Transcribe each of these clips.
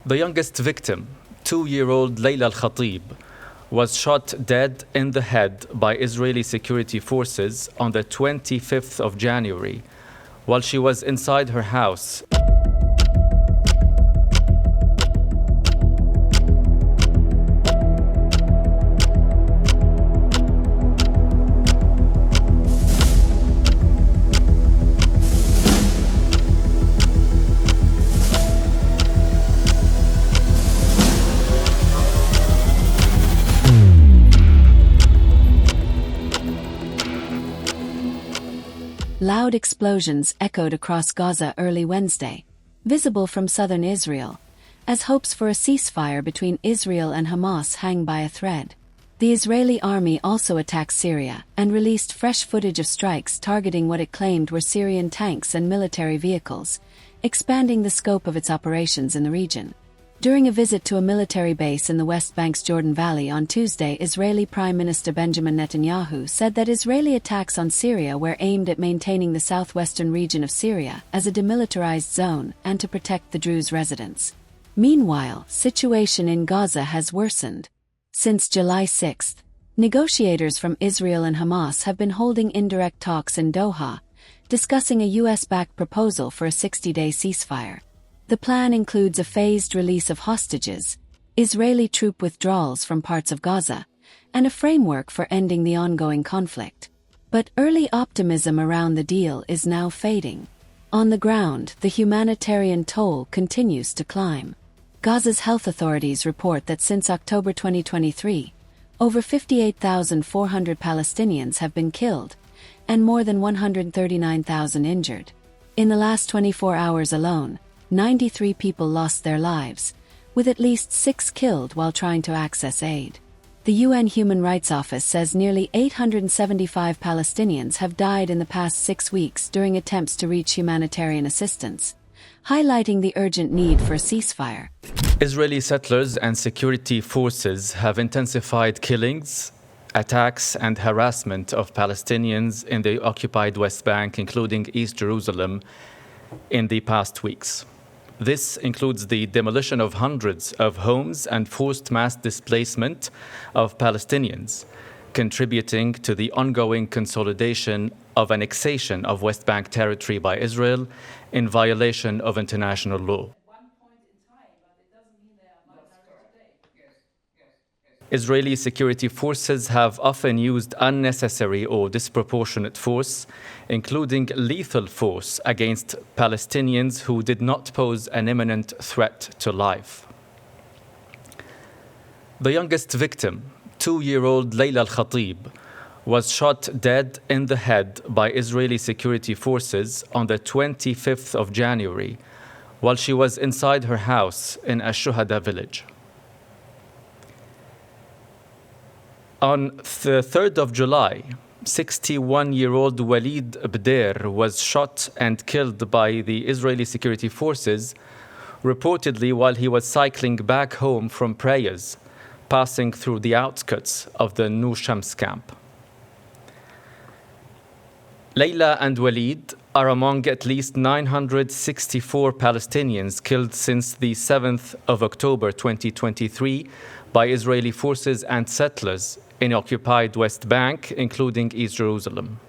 The youngest victim, 2-year-old Layla al-Khatib, was shot dead in the head by Israeli security forces on the 25th of January while she was inside her house. Loud explosions echoed across Gaza early Wednesday, visible from southern Israel, as hopes for a ceasefire between Israel and Hamas hang by a thread. The Israeli army also attacked Syria and released fresh footage of strikes targeting what it claimed were Syrian tanks and military vehicles, expanding the scope of its operations in the region. During a visit to a military base in the West Bank's Jordan Valley on Tuesday, Israeli Prime Minister Benjamin Netanyahu said that Israeli attacks on Syria were aimed at maintaining the southwestern region of Syria as a demilitarized zone and to protect the Druze residents. Meanwhile, situation in Gaza has worsened. Since July 6, negotiators from Israel and Hamas have been holding indirect talks in Doha, discussing a US-backed proposal for a 60-day ceasefire. The plan includes a phased release of hostages, Israeli troop withdrawals from parts of Gaza, and a framework for ending the ongoing conflict. But early optimism around the deal is now fading. On the ground, the humanitarian toll continues to climb. Gaza's health authorities report that since October 2023, over 58,400 Palestinians have been killed, and more than 139,000 injured. In the last 24 hours alone, 93 people lost their lives, with at least 6 killed while trying to access aid. The UN Human Rights Office says nearly 875 Palestinians have died in the past 6 weeks during attempts to reach humanitarian assistance, highlighting the urgent need for a ceasefire. Israeli settlers and security forces have intensified killings, attacks and harassment of Palestinians in the occupied West Bank, including East Jerusalem, in the past weeks. This includes the demolition of hundreds of homes and forced mass displacement of Palestinians, contributing to the ongoing consolidation of annexation of West Bank territory by Israel in violation of international law. Israeli security forces have often used unnecessary or disproportionate force, including lethal force, against Palestinians who did not pose an imminent threat to life. The youngest victim, 2-year-old Layla al-Khatib, was shot dead in the head by Israeli security forces on the 25th of January while she was inside her house in Ash-Shuhada village. On the 3rd of July, 61-year-old Walid Bdeir was shot and killed by the Israeli security forces, reportedly while he was cycling back home from prayers, passing through the outskirts of the Nur Shams camp. Layla and Walid are among at least 964 Palestinians killed since the 7th of October 2023 by Israeli forces and settlers in occupied West Bank, including East Jerusalem.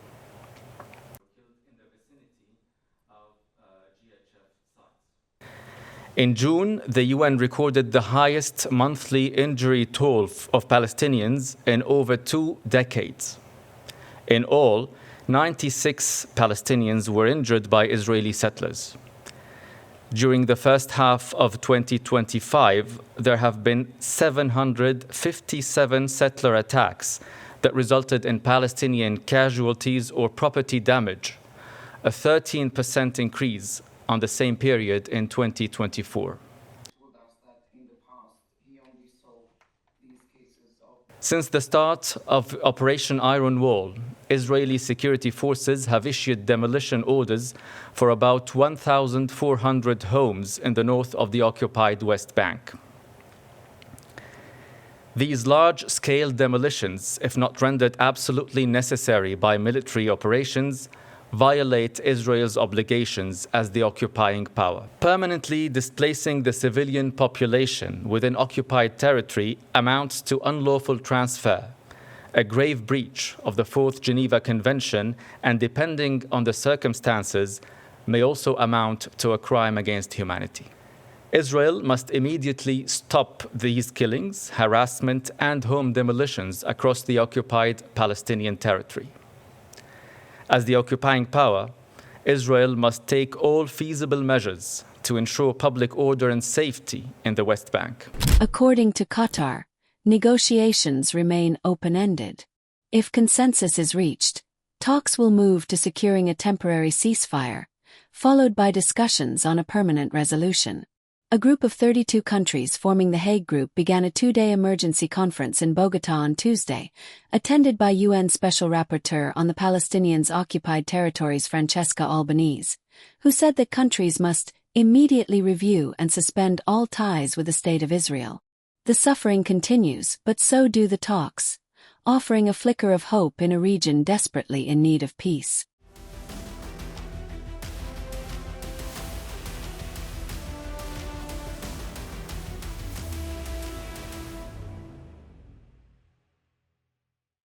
In June, the UN recorded the highest monthly injury toll of Palestinians in over 2 decades. In all, 96 Palestinians were injured by Israeli settlers. During the first half of 2025, there have been 757 settler attacks that resulted in Palestinian casualties or property damage, a 13% increase on the same period in 2024. Since the start of Operation Iron Wall, Israeli security forces have issued demolition orders for about 1,400 homes in the north of the occupied West Bank. These large-scale demolitions, if not rendered absolutely necessary by military operations, violate Israel's obligations as the occupying power. Permanently displacing the civilian population within occupied territory amounts to unlawful transfer, a grave breach of the Fourth Geneva Convention, and depending on the circumstances, may also amount to a crime against humanity. Israel must immediately stop these killings, harassment, and home demolitions across the occupied Palestinian territory. As the occupying power, Israel must take all feasible measures to ensure public order and safety in the West Bank. According to Qatar, negotiations remain open-ended. If consensus is reached, talks will move to securing a temporary ceasefire, followed by discussions on a permanent resolution. A group of 32 countries forming the Hague Group began a two-day emergency conference in Bogotá on Tuesday, attended by UN Special Rapporteur on the Palestinians' occupied territories Francesca Albanese, who said that countries must immediately review and suspend all ties with the State of Israel. The suffering continues, but so do the talks, offering a flicker of hope in a region desperately in need of peace.